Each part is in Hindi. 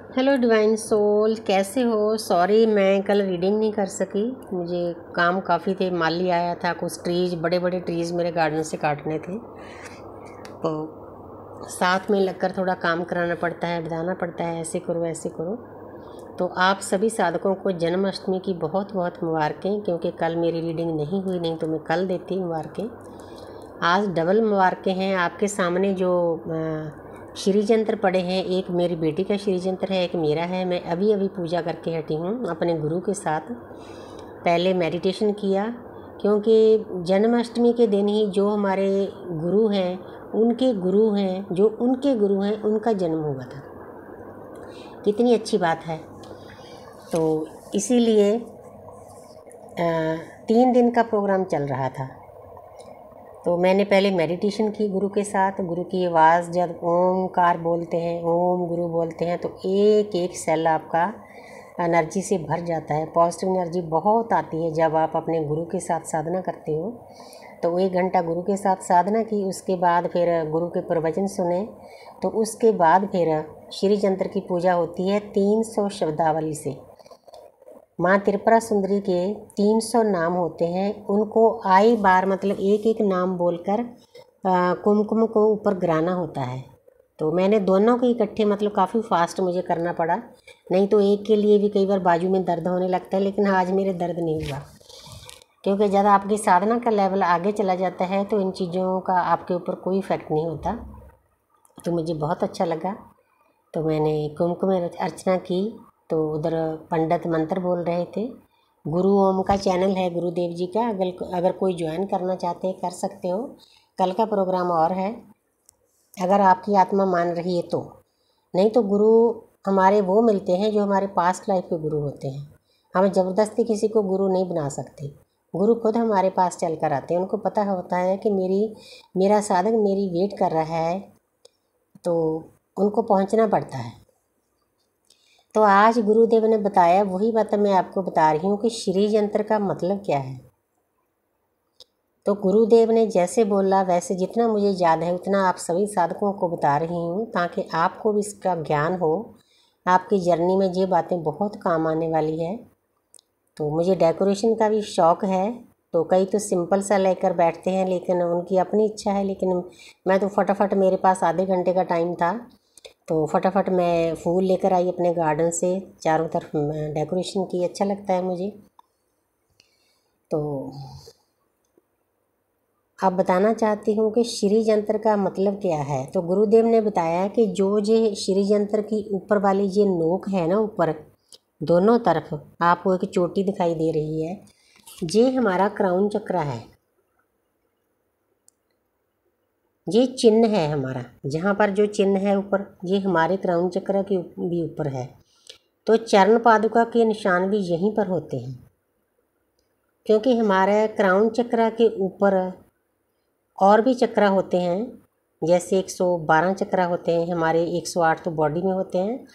हेलो डिवाइन सोल, कैसे हो। सॉरी मैं कल रीडिंग नहीं कर सकी, मुझे काम काफ़ी थे। माली आया था, कुछ ट्रीज, बड़े बड़े ट्रीज़ मेरे गार्डन से काटने थे, तो साथ में लगकर थोड़ा काम कराना पड़ता है, बताना पड़ता है ऐसे करो ऐसे करो। तो आप सभी साधकों को जन्माष्टमी की बहुत बहुत मुबारकें, क्योंकि कल मेरी रीडिंग नहीं हुई, नहीं तो मैं कल देती मुबारकें। आज डबल मुबारकें हैं। आपके सामने जो श्री यंत्र पड़े हैं, एक मेरी बेटी का श्री यंत्र है, एक मेरा है। मैं अभी अभी पूजा करके हटी हूँ अपने गुरु के साथ। पहले मेडिटेशन किया, क्योंकि जन्माष्टमी के दिन ही जो हमारे गुरु हैं, उनके गुरु हैं, जो उनके गुरु हैं, उनका जन्म हुआ था। कितनी अच्छी बात है। तो इसीलिए 3 दिन का प्रोग्राम चल रहा था। तो मैंने पहले मेडिटेशन की गुरु के साथ। गुरु की आवाज़ जब ओमकार बोलते हैं, ओम गुरु बोलते हैं, तो एक एक सेल आपका एनर्जी से भर जाता है। पॉजिटिव एनर्जी बहुत आती है जब आप अपने गुरु के साथ साधना करते हो। तो 1 घंटा गुरु के साथ साधना की, उसके बाद फिर गुरु के प्रवचन सुने, तो उसके बाद फिर श्री यंत्र की पूजा होती है 300 शब्दावली से। माँ त्रिपुरा सुंदरी के 300 नाम होते हैं, उनको आई बार मतलब एक एक नाम बोलकर कुमकुम को ऊपर गिराना होता है। तो मैंने दोनों को इकट्ठे मतलब काफ़ी फास्ट मुझे करना पड़ा, नहीं तो एक के लिए भी कई बार बाजू में दर्द होने लगता है। लेकिन आज मेरे दर्द नहीं हुआ, क्योंकि जब आपकी साधना का लेवल आगे चला जाता है तो इन चीज़ों का आपके ऊपर कोई इफ़ेक्ट नहीं होता। तो मुझे बहुत अच्छा लगा। तो मैंने कुमकुम अर्चना की, तो उधर पंडित मंत्र बोल रहे थे। गुरु ओम का चैनल है गुरुदेव जी का, अगर कोई ज्वाइन करना चाहते हैं कर सकते हो। कल का प्रोग्राम और है, अगर आपकी आत्मा मान रही है तो। नहीं तो गुरु हमारे वो मिलते हैं जो हमारे पास्ट लाइफ के गुरु होते हैं। हम ज़बरदस्ती किसी को गुरु नहीं बना सकते। गुरु खुद हमारे पास चल कर आते हैं। उनको पता होता है कि मेरा साधक मेरी वेट कर रहा है, तो उनको पहुंचना पड़ता है। तो आज गुरुदेव ने बताया वही बात मैं आपको बता रही हूँ कि श्री यंत्र का मतलब क्या है। तो गुरुदेव ने जैसे बोला वैसे जितना मुझे याद है उतना आप सभी साधकों को बता रही हूँ, ताकि आपको भी इसका ज्ञान हो। आपकी जर्नी में ये बातें बहुत काम आने वाली है। तो मुझे डेकोरेशन का भी शौक़ है। तो कई तो सिंपल सा लेकर बैठते हैं, लेकिन उनकी अपनी इच्छा है। लेकिन मैं तो फटाफट, मेरे पास आधे घंटे का टाइम था, तो फटाफट मैं फूल लेकर आई अपने गार्डन से, चारों तरफ डेकोरेशन की। अच्छा लगता है मुझे। तो अब बताना चाहती हूँ कि श्री यंत्र का मतलब क्या है। तो गुरुदेव ने बताया कि जो ये श्री यंत्र की ऊपर वाली ये नोक है ना, ऊपर दोनों तरफ आपको एक चोटी दिखाई दे रही है, ये हमारा क्राउन चक्र है। ये चिन्ह है हमारा, जहाँ पर जो चिन्ह है ऊपर, ये हमारे क्राउन चक्र के भी ऊपर है। तो चरण पादुका के निशान भी यहीं पर होते हैं, क्योंकि हमारे क्राउन चक्र के ऊपर और भी चक्र होते हैं। जैसे 112 चक्र होते हैं हमारे, 108 तो बॉडी में होते हैं।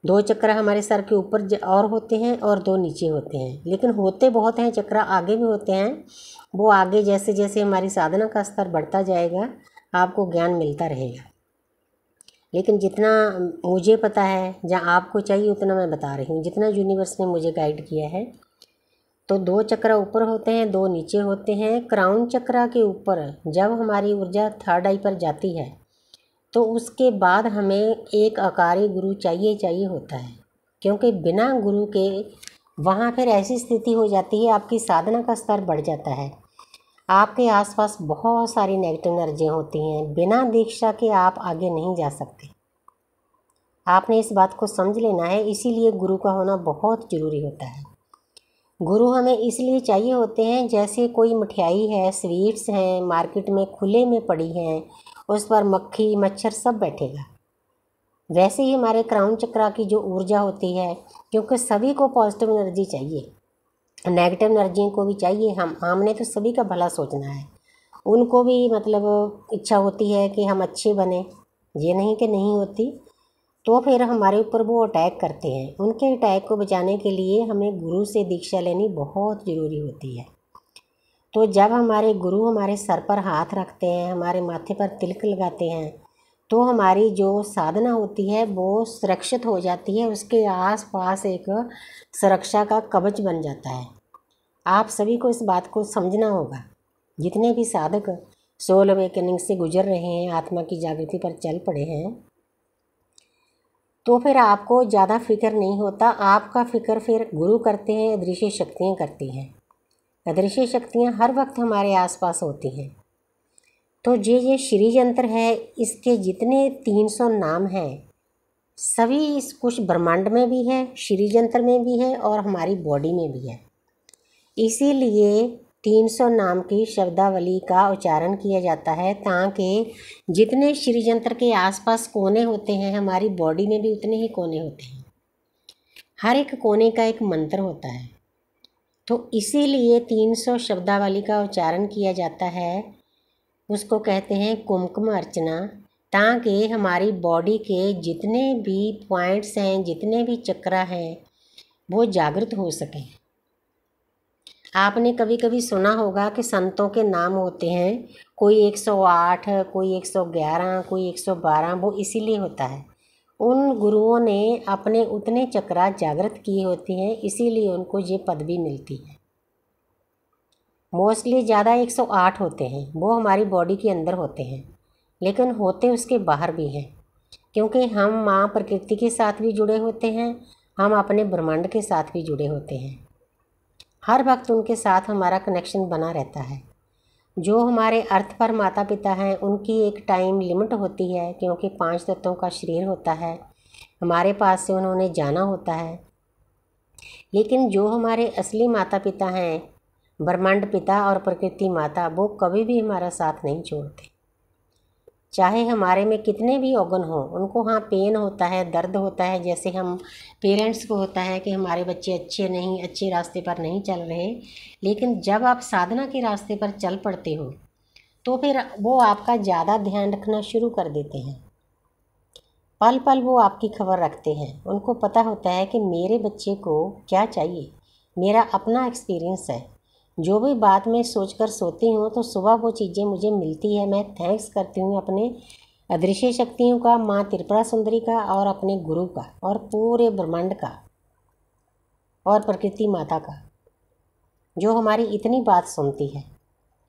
2 चक्र हमारे सर के ऊपर और होते हैं और 2 नीचे होते हैं। लेकिन होते बहुत हैं, चक्र आगे भी होते हैं। वो आगे जैसे जैसे हमारी साधना का स्तर बढ़ता जाएगा आपको ज्ञान मिलता रहेगा। लेकिन जितना मुझे पता है, जहाँ आपको चाहिए उतना मैं बता रही हूँ, जितना यूनिवर्स ने मुझे गाइड किया है। तो 2 चक्र ऊपर होते हैं, 2 नीचे होते हैं। क्राउन चक्र के ऊपर जब हमारी ऊर्जा 3rd आई पर जाती है, तो उसके बाद हमें एक आकारी गुरु चाहिए होता है, क्योंकि बिना गुरु के वहाँ फिर ऐसी स्थिति हो जाती है, आपकी साधना का स्तर बढ़ जाता है। आपके आसपास बहुत सारी नेगेटिव एनर्जियाँ होती हैं। बिना दीक्षा के आप आगे नहीं जा सकते। आपने इस बात को समझ लेना है। इसीलिए गुरु का होना बहुत ज़रूरी होता है। गुरु हमें इसलिए चाहिए होते हैं, जैसे कोई मिठाई है, स्वीट्स हैं, मार्केट में खुले में पड़ी हैं, उस पर मक्खी मच्छर सब बैठेगा। वैसे ही हमारे क्राउन चक्र की जो ऊर्जा होती है, क्योंकि सभी को पॉजिटिव एनर्जी चाहिए, नेगेटिव एनर्जी को भी चाहिए। हमने तो सभी का भला सोचना है। उनको भी मतलब इच्छा होती है कि हम अच्छे बने, ये नहीं कि नहीं होती। तो फिर हमारे ऊपर वो अटैक करते हैं। उनके अटैक को बचाने के लिए हमें गुरु से दीक्षा लेनी बहुत ज़रूरी होती है। तो जब हमारे गुरु हमारे सर पर हाथ रखते हैं, हमारे माथे पर तिलक लगाते हैं, तो हमारी जो साधना होती है वो सुरक्षित हो जाती है, उसके आसपास एक सुरक्षा का कवच बन जाता है। आप सभी को इस बात को समझना होगा। जितने भी साधक सोल अवेकनिंग से गुजर रहे हैं, आत्मा की जागृति पर चल पड़े हैं, तो फिर आपको ज़्यादा फिक्र नहीं होता। आपका फिक्र फिर गुरु करते हैं, अदृश्य शक्तियाँ करती हैं। अदृश्य शक्तियाँ हर वक्त हमारे आसपास होती हैं। तो ये श्री यंत्र है, इसके जितने 300 नाम हैं सभी इस कुछ ब्रह्मांड में भी है, श्री यंत्र में भी है और हमारी बॉडी में भी है। इसीलिए 300 नाम की शब्दावली का उच्चारण किया जाता है, ताकि जितने श्री यंत्र के आसपास कोने होते हैं हमारी बॉडी में भी उतने ही कोने होते हैं। हर एक कोने का एक मंत्र होता है। तो इसीलिए 300 शब्दावली का उच्चारण किया जाता है। उसको कहते हैं कुमकुम अर्चना, ताकि हमारी बॉडी के जितने भी पॉइंट्स हैं, जितने भी चक्रा हैं, वो जागृत हो सकें। आपने कभी कभी सुना होगा कि संतों के नाम होते हैं, कोई 108, कोई 111, कोई 112। वो इसीलिए होता है, उन गुरुओं ने अपने उतने चक्रा जागृत किए होते हैं, इसीलिए उनको ये पदवी मिलती है। मोस्टली ज़्यादा 108 होते हैं, वो हमारी बॉडी के अंदर होते हैं, लेकिन होते उसके बाहर भी हैं, क्योंकि हम माँ प्रकृति के साथ भी जुड़े होते हैं, हम अपने ब्रह्मांड के साथ भी जुड़े होते हैं। हर वक्त उनके साथ हमारा कनेक्शन बना रहता है। जो हमारे अर्थ पर माता पिता हैं, उनकी एक टाइम लिमिट होती है, क्योंकि 5 तत्वों का शरीर होता है, हमारे पास से उन्होंने जाना होता है। लेकिन जो हमारे असली माता पिता हैं, ब्रह्मांड पिता और प्रकृति माता, वो कभी भी हमारा साथ नहीं छोड़ते। चाहे हमारे में कितने भी ऑर्गन हो, उनको हाँ पेन होता है, दर्द होता है, जैसे हम पेरेंट्स को होता है कि हमारे बच्चे अच्छे रास्ते पर नहीं चल रहे। लेकिन जब आप साधना के रास्ते पर चल पड़ते हो तो फिर वो आपका ज़्यादा ध्यान रखना शुरू कर देते हैं। पल पल वो आपकी खबर रखते हैं। उनको पता होता है कि मेरे बच्चे को क्या चाहिए। मेरा अपना एक्सपीरियंस है, जो भी बात मैं सोचकर सोती हूँ तो सुबह वो चीज़ें मुझे मिलती है। मैं थैंक्स करती हूँ अपने अदृश्य शक्तियों का, माँ त्रिपुरा सुंदरी का और अपने गुरु का और पूरे ब्रह्मांड का और प्रकृति माता का, जो हमारी इतनी बात सुनती है।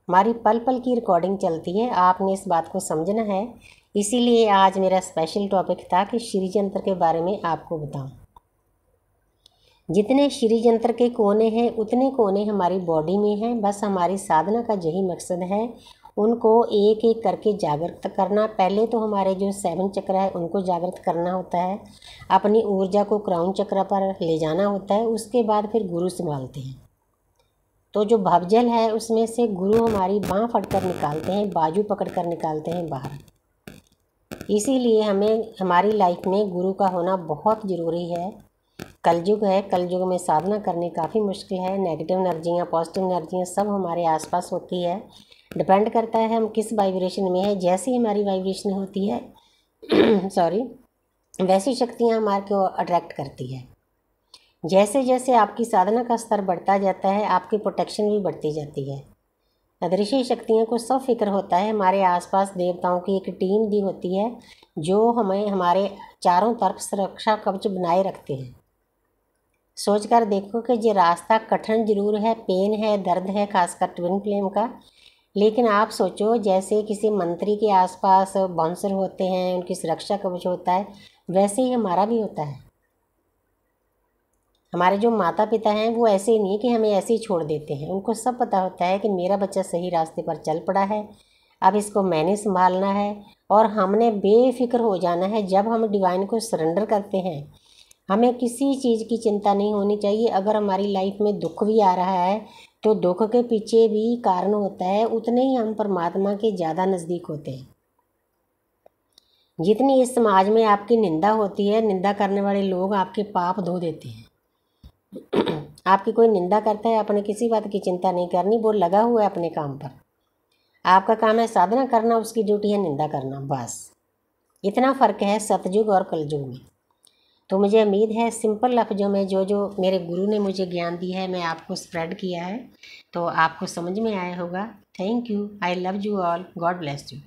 हमारी पल पल की रिकॉर्डिंग चलती है। आपने इस बात को समझना है। इसीलिए आज मेरा स्पेशल टॉपिक था कि श्री यंत्र के बारे में आपको बताऊँ। जितने श्री यंत्र के कोने हैं उतने कोने हमारी बॉडी में हैं। बस हमारी साधना का यही मकसद है, उनको एक एक करके जागृत करना। पहले तो हमारे जो 7 चक्र है उनको जागृत करना होता है, अपनी ऊर्जा को क्राउन चक्र पर ले जाना होता है। उसके बाद फिर गुरु संभालते हैं। तो जो भवजल है उसमें से गुरु हमारी बाँह फटकर निकालते हैं, बाजू पकड़कर निकालते हैं बाहर। इसीलिए हमें हमारी लाइफ में गुरु का होना बहुत ज़रूरी है। कलयुग है, कलयुग में साधना करनी काफ़ी मुश्किल है। नेगेटिव एनर्जियाँ, पॉजिटिव एनर्जियाँ सब हमारे आसपास होती है। डिपेंड करता है हम किस वाइब्रेशन में है। जैसी हमारी वाइब्रेशन होती है वैसी शक्तियाँ हमारे को अट्रैक्ट करती है। जैसे जैसे आपकी साधना का स्तर बढ़ता जाता है, आपकी प्रोटेक्शन भी बढ़ती जाती है। अदृश्य शक्तियों को सब फिक्र होता है। हमारे आसपास देवताओं की एक टीम भी होती है, जो हमें हमारे चारों तरफ सुरक्षा कवच बनाए रखते हैं। सोचकर देखो कि ये रास्ता कठिन जरूर है, पेन है, दर्द है, खासकर ट्विन फ्लेम का। लेकिन आप सोचो, जैसे किसी मंत्री के आसपास बाउंसर होते हैं, उनकी सुरक्षा कवच होता है, वैसे ही हमारा भी होता है। हमारे जो माता पिता हैं वो ऐसे ही नहीं कि हमें ऐसे ही छोड़ देते हैं। उनको सब पता होता है कि मेरा बच्चा सही रास्ते पर चल पड़ा है, अब इसको मैंने संभालना है। और हमने बेफिक्र हो जाना है। जब हम डिवाइन को सरेंडर करते हैं, हमें किसी चीज़ की चिंता नहीं होनी चाहिए। अगर हमारी लाइफ में दुख भी आ रहा है तो दुख के पीछे भी कारण होता है, उतने ही हम परमात्मा के ज़्यादा नज़दीक होते हैं। जितनी इस समाज में आपकी निंदा होती है, निंदा करने वाले लोग आपके पाप धो देते हैं। आपकी कोई निंदा करता है, अपने किसी बात की चिंता नहीं करनी, वो लगा हुआ है अपने काम पर। आपका काम है साधना करना, उसकी ड्यूटी है निंदा करना। बस इतना फ़र्क है सतयुग और कलयुग में। तो मुझे उम्मीद है सिंपल लफ्ज़ों में जो जो मेरे गुरु ने मुझे ज्ञान दिया है मैं आपको स्प्रेड किया है, तो आपको समझ में आया होगा। Thank you. I love you all. God bless you.